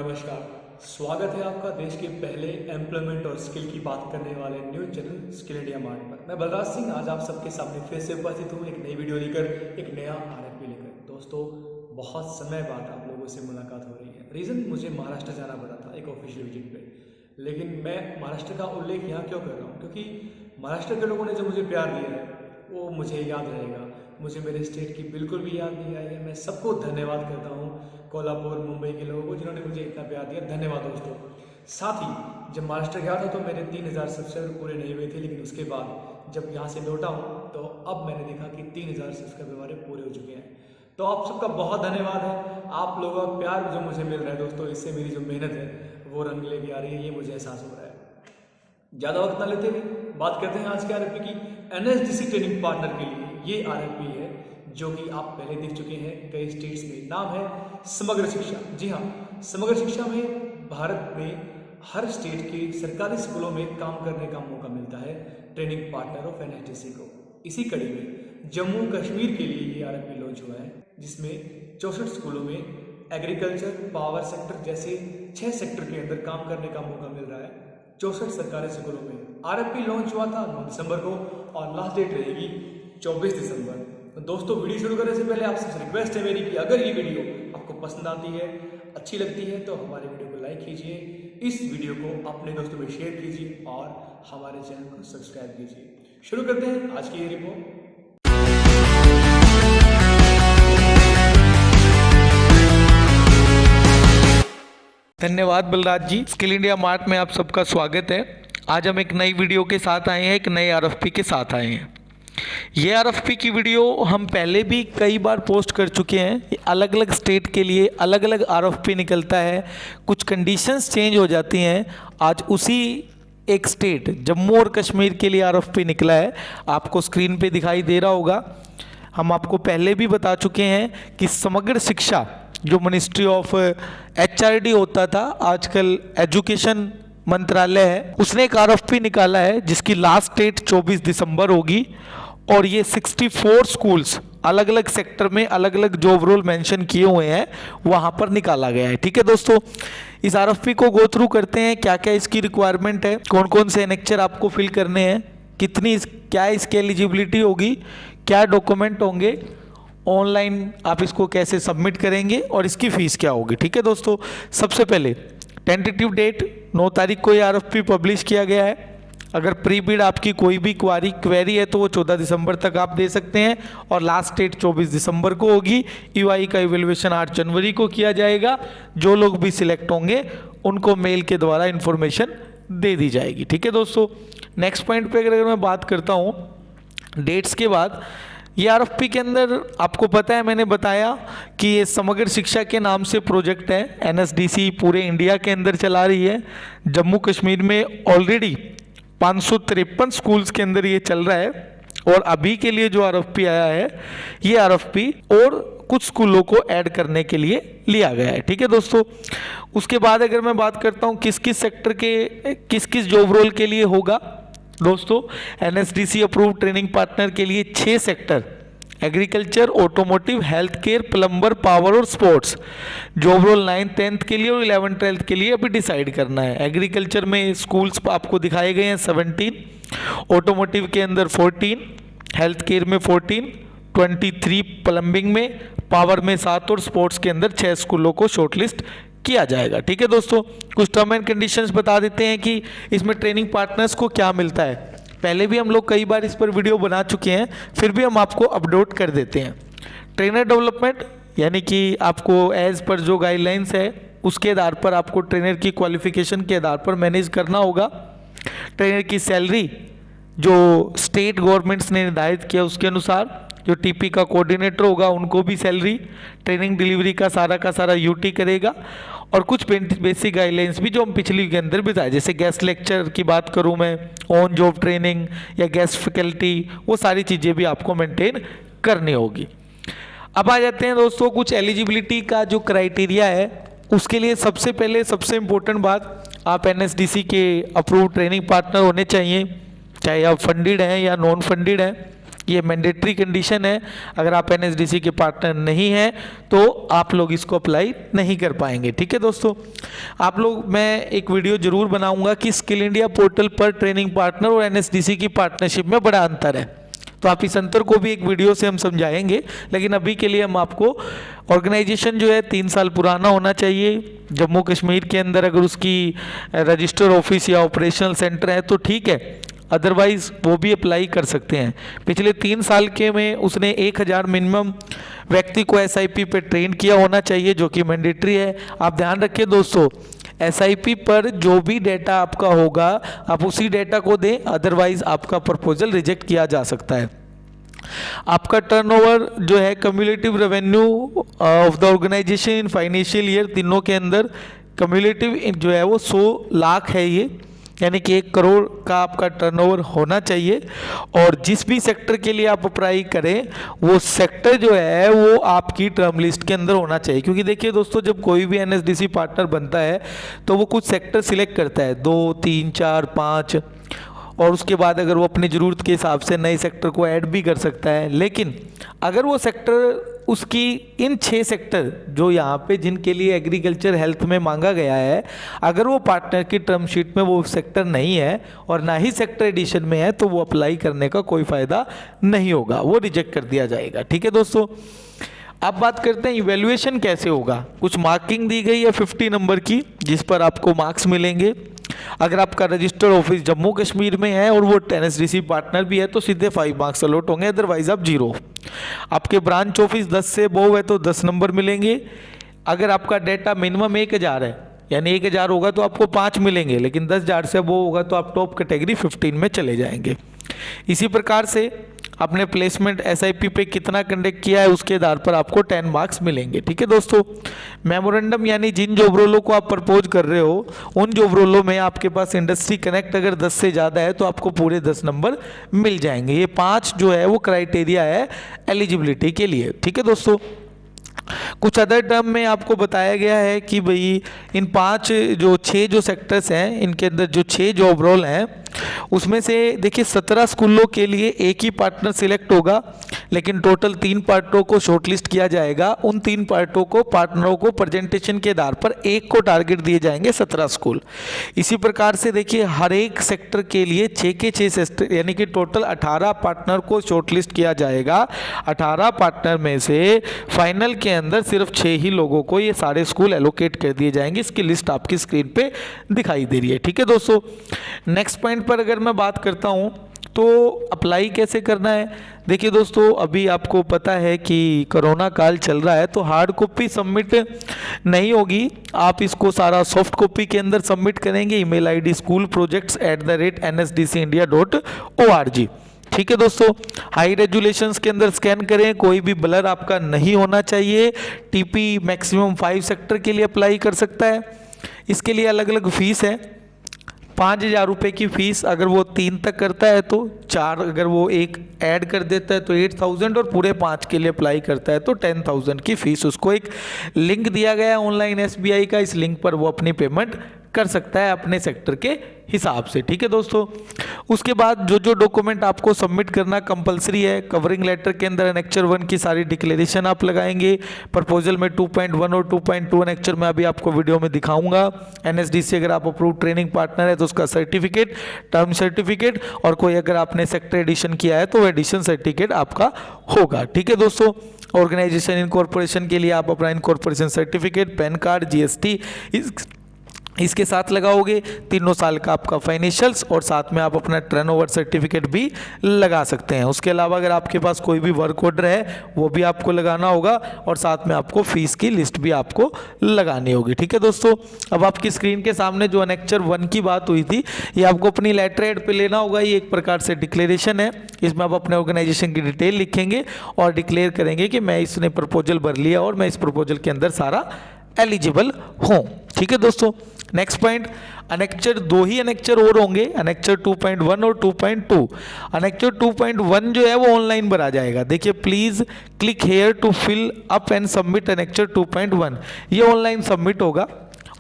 नमस्कार, स्वागत है आपका देश के पहले एम्प्लॉयमेंट और स्किल की बात करने वाले news channel skill India mart पर। मैं बलराज सिंह आज आप सबके सामने फिर से उपस्थित हूँ एक नई वीडियो लेकर, एक नया आरएफपी लेकर। दोस्तों, बहुत समय बाद आप लोगों से मुलाकात हो रही है। रीज़न, मुझे महाराष्ट्र जाना पड़ा था एक ऑफिशियल विजिट पे, लेकिन मैं महाराष्ट्र का उल्लेख यहाँ क्यों कर रहा हूँ, क्योंकि महाराष्ट्र के लोगों ने जो मुझे प्यार दिया है वो मुझे याद रहेगा। मुझे मेरे स्टेट की बिल्कुल भी याद नहीं आई है। मैं सबको धन्यवाद करता हूँ, कोल्हापुर, मुंबई के लोगों को जिन्होंने मुझे इतना प्यार दिया। धन्यवाद दोस्तों। साथ ही जब महाराष्ट्र गया था तो मेरे 3000 सब्सक्राइबर पूरे नहीं हुए थे, लेकिन उसके बाद जब यहाँ से लौटा हूँ तो अब मैंने देखा कि 3000 सब्सक्राइबर हमारे पूरे हो चुके हैं। तो आप सबका बहुत धन्यवाद है। आप लोगों का प्यार जो मुझे मिल रहा है दोस्तों, इससे मेरी जो मेहनत है वो रंग लेके आ रही है, ये मुझे एहसास हो रहा है। ज़्यादा वक्त ना लेते हुए बात करते हैं आज के आरएफपी की। एनएसडीसी ट्रेनिंग पार्टनर के लिए ये आरएफपी है जो कि आप पहले देख चुके हैं कई स्टेट्स में। नाम है समग्र शिक्षा। जी हाँ, समग्र शिक्षा में भारत में हर स्टेट के सरकारी स्कूलों में काम करने का मौका मिलता है ट्रेनिंग पार्टनर ऑफ एनएसडीसी को। इसी कड़ी में जम्मू कश्मीर के लिए ये आरएफपी लॉन्च हुआ है, जिसमें 64 स्कूलों में एग्रीकल्चर, पावर सेक्टर जैसे 6 सेक्टर के अंदर काम करने का मौका मिल रहा है 64 सरकारी स्कूलों में। आरएफपी लॉन्च हुआ था 9 दिसंबर को और लास्ट डेट रहेगी 24 दिसंबर। तो दोस्तों, वीडियो शुरू करने से पहले आप सबसे रिक्वेस्ट है मेरी कि अगर ये वीडियो आपको पसंद आती है, अच्छी लगती है, तो हमारे वीडियो को लाइक कीजिए, इस वीडियो को अपने दोस्तों में शेयर कीजिए और हमारे चैनल को सब्सक्राइब कीजिए। शुरू करते हैं आज की ये रिपोर्ट। धन्यवाद बलराज जी। स्किल इंडिया मार्ट में आप सबका स्वागत है। आज हम एक नई वीडियो के साथ आए हैं, एक नए आरएफपी के साथ आए हैं। ये आरएफपी की वीडियो हम पहले भी कई बार पोस्ट कर चुके हैं। अलग अलग स्टेट के लिए अलग अलग आरएफपी निकलता है, कुछ कंडीशंस चेंज हो जाती हैं। आज उसी एक स्टेट जम्मू और कश्मीर के लिए आरएफपी निकला है, आपको स्क्रीन पे दिखाई दे रहा होगा। हम आपको पहले भी बता चुके हैं कि समग्र शिक्षा जो मिनिस्ट्री ऑफ एचआरडी होता था, आजकल एजुकेशन मंत्रालय है, उसने एक आरएफपी निकाला है जिसकी लास्ट डेट 24 दिसंबर होगी। और ये 64 स्कूल्स अलग अलग सेक्टर में अलग अलग जो ओवरऑल मेंशन किए हुए हैं वहाँ पर निकाला गया है। ठीक है दोस्तों, इस आरएफपी को गो थ्रू करते हैं, क्या क्या इसकी रिक्वायरमेंट है, कौन कौन से एनेक्चर आपको फिल करने हैं, क्या इसकी एलिजिबिलिटी होगी, क्या डॉक्यूमेंट होंगे, ऑनलाइन आप इसको कैसे सबमिट करेंगे और इसकी फीस क्या होगी। ठीक है दोस्तों, सबसे पहले टेंटेटिव डेट 9 तारीख को ये आरएफपी पब्लिश किया गया है। अगर प्री बिड आपकी कोई भी क्वेरी है तो वो 14 दिसंबर तक आप दे सकते हैं और लास्ट डेट 24 दिसंबर को होगी। ईवाई का इवैल्यूएशन 8 जनवरी को किया जाएगा। जो लोग भी सिलेक्ट होंगे उनको मेल के द्वारा इन्फॉर्मेशन दे दी जाएगी। ठीक है दोस्तों, नेक्स्ट पॉइंट पे अगर मैं बात करता हूँ डेट्स के बाद, ये आरएफपी के अंदर आपको पता है, मैंने बताया कि ये समग्र शिक्षा के नाम से प्रोजेक्ट है। एनएसडीसी पूरे इंडिया के अंदर चला रही है। जम्मू कश्मीर में ऑलरेडी 553 स्कूल्स के अंदर ये चल रहा है और अभी के लिए जो आरएफपी आया है, ये आरएफपी और कुछ स्कूलों को ऐड करने के लिए लिया गया है। ठीक है दोस्तों, उसके बाद अगर मैं बात करता हूँ किस किस सेक्टर के किस किस जॉब रोल के लिए होगा, दोस्तों एनएसडीसी अप्रूव ट्रेनिंग पार्टनर के लिए 6 sector, agriculture, automotive, health care, plumber, power और sports. Job role 9th 10th के लिए और 11th 12th के लिए अभी डिसाइड करना है। एग्रीकल्चर में स्कूल्स आपको दिखाए गए हैं 17, ऑटोमोटिव के अंदर 14, हेल्थ केयर में 14, 23 प्लम्बिंग में, पावर में 7 और स्पोर्ट्स के अंदर 6 स्कूलों को शॉर्टलिस्ट किया जाएगा। ठीक है दोस्तों, कुछ टर्म एंड कंडीशंस बता देते हैं कि इसमें ट्रेनिंग पार्टनर्स को क्या मिलता है। पहले भी हम लोग कई बार इस पर वीडियो बना चुके हैं, फिर भी हम आपको अपडेट कर देते हैं। ट्रेनर डेवलपमेंट, यानी कि आपको एज पर जो गाइडलाइंस है उसके आधार पर आपको ट्रेनर की क्वालिफिकेशन के आधार पर मैनेज करना होगा। ट्रेनर की सैलरी जो स्टेट गवर्नमेंट्स ने निर्धारित किया उसके अनुसार, जो टीपी का कोऑर्डिनेटर होगा उनको भी सैलरी, ट्रेनिंग डिलीवरी का सारा यूटी करेगा। और कुछ बेसिक गाइडलाइंस भी जो हम पिछली के अंदर बताए, जैसे गेस्ट लेक्चर की बात करूं मैं, ऑन जॉब ट्रेनिंग या गेस्ट फैकल्टी, वो सारी चीज़ें भी आपको मेंटेन करनी होगी। अब आ जाते हैं दोस्तों कुछ एलिजिबिलिटी का जो क्राइटेरिया है, उसके लिए सबसे पहले सबसे इम्पोर्टेंट बात, आप एनएसडीसी के अप्रूव ट्रेनिंग पार्टनर होने चाहिए, चाहे आप फंडेड हैं या नॉन फंडेड हैं। ये मैंडेटरी कंडीशन है। अगर आप एनएसडीसी के पार्टनर नहीं हैं तो आप लोग इसको अप्लाई नहीं कर पाएंगे। ठीक है दोस्तों, आप लोग, मैं एक वीडियो जरूर बनाऊंगा कि स्किल इंडिया पोर्टल पर ट्रेनिंग पार्टनर और एनएसडीसी की पार्टनरशिप में बड़ा अंतर है, तो आप इस अंतर को भी एक वीडियो से हम समझाएंगे। लेकिन अभी के लिए हम आपको, ऑर्गेनाइजेशन जो है 3 साल पुराना होना चाहिए। जम्मू कश्मीर के अंदर अगर उसकी रजिस्टर ऑफिस या ऑपरेशनल सेंटर है तो ठीक है, अदरवाइज वो भी अप्लाई कर सकते हैं। पिछले 3 साल के में उसने 1000 मिनिमम व्यक्ति को एसआईपी पे ट्रेन किया होना चाहिए, जो कि मैंडेटरी है। आप ध्यान रखिए दोस्तों, एसआईपी पर जो भी डेटा आपका होगा आप उसी डेटा को दें, अदरवाइज आपका प्रपोजल रिजेक्ट किया जा सकता है। आपका टर्नओवर जो है, cumulative revenue of the organisation in financial year, तीनों के अंदर क्यूमुलेटिव जो है वो 100 लाख है, ये यानी कि 1 करोड़ का आपका टर्नओवर होना चाहिए। और जिस भी सेक्टर के लिए आप अप्लाई करें वो सेक्टर जो है वो आपकी टर्म लिस्ट के अंदर होना चाहिए। क्योंकि देखिए दोस्तों, जब कोई भी एनएसडीसी पार्टनर बनता है तो वो कुछ सेक्टर सिलेक्ट करता है, 2, 3, 4, 5, और उसके बाद अगर वो अपनी ज़रूरत के हिसाब से नए सेक्टर को ऐड भी कर सकता है। लेकिन अगर वो सेक्टर उसकी इन 6 सेक्टर जो यहाँ पे जिनके लिए एग्रीकल्चर हेल्थ में मांगा गया है, अगर वो पार्टनर की टर्म शीट में वो सेक्टर नहीं है और ना ही सेक्टर एडिशन में है, तो वो अप्लाई करने का कोई फ़ायदा नहीं होगा, वो रिजेक्ट कर दिया जाएगा। ठीक है दोस्तों, अब बात करते हैं इवैल्यूएशन कैसे होगा। कुछ मार्किंग दी गई है 50 नंबर की, जिस पर आपको मार्क्स मिलेंगे। अगर आपका रजिस्टर्ड ऑफिस जम्मू कश्मीर में है और वो एनएसडीसी पार्टनर भी है तो सीधे 5 मार्क्स अलॉट होंगे, अदरवाइज आप 0। आपके ब्रांच ऑफिस 10 से अबव है तो 10 नंबर मिलेंगे। अगर आपका डेटा मिनिमम 1000 है, यानी 1000 होगा तो आपको 5 मिलेंगे, लेकिन 10,000 से अबव होगा तो आप टॉप कैटेगरी 15 में चले जाएंगे। इसी प्रकार से आपने प्लेसमेंट एसआईपी पे कितना कंडक्ट किया है उसके आधार पर आपको 10 मार्क्स मिलेंगे। ठीक है दोस्तों, मेमोरेंडम यानी जिन जॉब रोलों को आप प्रपोज कर रहे हो उन जॉब रोलों में आपके पास इंडस्ट्री कनेक्ट अगर 10 से ज़्यादा है तो आपको पूरे 10 नंबर मिल जाएंगे। ये 5 जो है वो क्राइटेरिया है एलिजिबिलिटी के लिए। ठीक है दोस्तों, कुछ अदर टर्म में आपको बताया गया है कि भाई इन 6 जो सेक्टर्स हैं, इनके अंदर जो 6 जॉब रोल हैं उसमें से देखिए 17 स्कूलों के लिए एक ही पार्टनर सिलेक्ट होगा, लेकिन टोटल 3 पार्टनरों को शॉर्टलिस्ट किया जाएगा। उन 3 पार्टनरों को प्रेजेंटेशन के आधार पर एक को टारगेट दिए जाएंगे 17 स्कूल। इसी प्रकार से देखिए हर एक सेक्टर के लिए 6 के 6 सेक्टर यानी कि टोटल 18 पार्टनर को शॉर्टलिस्ट किया जाएगा। 18 पार्टनर में से फाइनल के अंदर सिर्फ 6 ही लोगों को ये सारे स्कूल एलोकेट कर दिए जाएंगे। इसकी लिस्ट आपकी स्क्रीन पे दिखाई दे रही है। ठीक है दोस्तों, नेक्स्ट पॉइंट पर अगर मैं बात करता हूं तो अप्लाई कैसे करना है। देखिए दोस्तों, अभी आपको पता है कि कोरोना काल चल रहा है तो हार्ड कॉपी सबमिट नहीं होगी, आप इसको सारा सॉफ्ट कॉपी के अंदर सबमिट करेंगे। Email ID schoolprojects@nsdcindia.org। ठीक है दोस्तों, हाई रेजुलेशंस के अंदर स्कैन करें, कोई भी ब्लर आपका नहीं होना चाहिए। टीपी मैक्सिमम 5 सेक्टर के लिए अप्लाई कर सकता है। इसके लिए अलग अलग फीस है। 5,000 रुपये की फीस अगर वो 3 तक करता है तो 4, अगर वो एक ऐड कर देता है तो 8,000 और पूरे 5 के लिए अप्लाई करता है तो 10,000 की फीस। उसको एक लिंक दिया गया है ऑनलाइन एसबीआई का, इस लिंक पर वो अपनी पेमेंट कर सकता है अपने सेक्टर के हिसाब से। ठीक है दोस्तों, उसके बाद जो डॉक्यूमेंट आपको सबमिट करना कंपलसरी है, कवरिंग लेटर के अंदर एनेक्चर 1 की सारी डिक्लेरेशन आप लगाएंगे। प्रपोजल में 2.1 और 2.2 एनेक्चर में अभी आपको वीडियो में दिखाऊंगा। एनएसडीसी अगर आप अप्रूव ट्रेनिंग पार्टनर है तो उसका सर्टिफिकेट, टर्म सर्टिफिकेट, और कोई अगर आपने सेक्टर एडिशन किया है तो वो एडिशन सर्टिफिकेट आपका होगा। ठीक है दोस्तों, ऑर्गेनाइजेशन इनकॉर्पोरेशन के लिए आप अपना incorporation certificate, pan card, GST इसके साथ लगाओगे। 3 साल का आपका फाइनेंशियल्स और साथ में आप अपना टर्नओवर सर्टिफिकेट भी लगा सकते हैं। उसके अलावा अगर आपके पास कोई भी वर्क ऑर्डर है वो भी आपको लगाना होगा और साथ में आपको फीस की लिस्ट भी आपको लगानी होगी। ठीक है दोस्तों, अब आपकी स्क्रीन के सामने जो एनेक्चर 1 की बात हुई थी ये आपको अपनी लेटर हेड पे लेना होगा। ये एक प्रकार से डिक्लेरेशन है, इसमें आप अपने ऑर्गेनाइजेशन की डिटेल लिखेंगे और डिक्लेयर करेंगे कि मैं इसने प्रपोजल भर लिया और मैं इस प्रपोजल के अंदर सारा एलिजिबल हूँ। ठीक है दोस्तों, नेक्स्ट पॉइंट, अनेक्चर 2 ही अनेक्चर और होंगे, अनेक्चर 2.1 और 2.2। अनेक्चर 2.1 जो है वो ऑनलाइन भरा जाएगा। देखिए, please click here to fill up and submit annexure 2.1। ये ऑनलाइन सबमिट होगा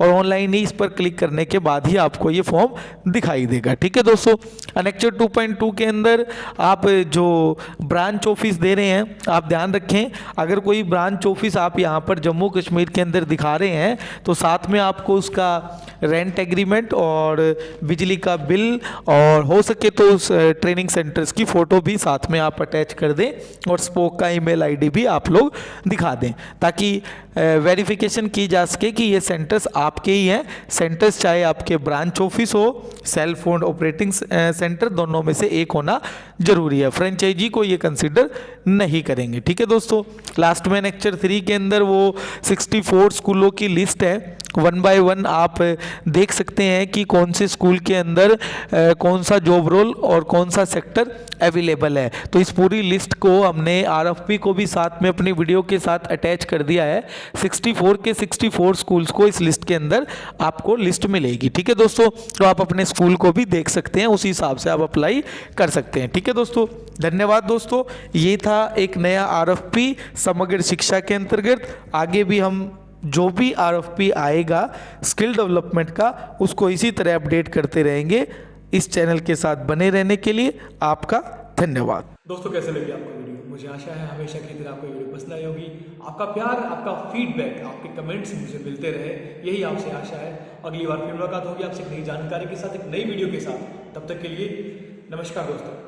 और ऑनलाइन ही इस पर क्लिक करने के बाद ही आपको ये फॉर्म दिखाई देगा। ठीक है दोस्तों, एनेक्चर 2.2 के अंदर आप जो ब्रांच ऑफिस दे रहे हैं, आप ध्यान रखें, अगर कोई ब्रांच ऑफिस आप यहाँ पर जम्मू कश्मीर के अंदर दिखा रहे हैं तो साथ में आपको उसका रेंट एग्रीमेंट और बिजली का बिल और हो सके तो उस ट्रेनिंग सेंटर्स की फ़ोटो भी साथ में आप अटैच कर दें और स्पोक का ईमेल आईडी भी आप लोग दिखा दें, ताकि वेरिफिकेशन की जा सके कि ये सेंटर्स आपके ही हैं। सेंटर्स चाहे आपके ब्रांच ऑफिस हो, सेल्फ ओन्ड ऑपरेटिंग सेंटर, दोनों में से एक होना जरूरी है। फ्रेंचाइजी को ये कंसिडर नहीं करेंगे। ठीक है दोस्तों, लास्ट में लेक्चर 3 के अंदर वो 64 स्कूलों की लिस्ट है, 1 बाय 1 आप देख सकते हैं कि कौन से स्कूल के अंदर कौन सा जॉब रोल और कौन सा सेक्टर अवेलेबल है। तो इस पूरी लिस्ट को हमने आरएफपी को भी साथ में अपनी वीडियो के साथ अटैच कर दिया है। 64 के 64 स्कूल्स को इस लिस्ट के अंदर आपको लिस्ट मिलेगी। ठीक है दोस्तों, तो आप अपने स्कूल को भी देख सकते हैं, उसी हिसाब से आप अप्लाई कर सकते हैं। ठीक है दोस्तों, धन्यवाद दोस्तों। ये था एक नया आरएफपी समग्र शिक्षा के अंतर्गत। आगे भी हम जो भी आरएफपी आएगा स्किल डेवलपमेंट का, उसको इसी तरह अपडेट करते रहेंगे। इस चैनल के साथ बने रहने के लिए आपका धन्यवाद। दोस्तों कैसे लगी आपको वीडियो? मुझे आशा है हमेशा की तरह आपको ये वीडियो पसंद आई होगी। आपका प्यार, आपका फीडबैक, आपके कमेंट्स मुझे मिलते रहे, यही आपसे आशा है। अगली बार फिर मुलाकात होगी आपसे एक नई जानकारी के साथ, एक नई वीडियो के साथ। तब तक के लिए नमस्कार दोस्तों।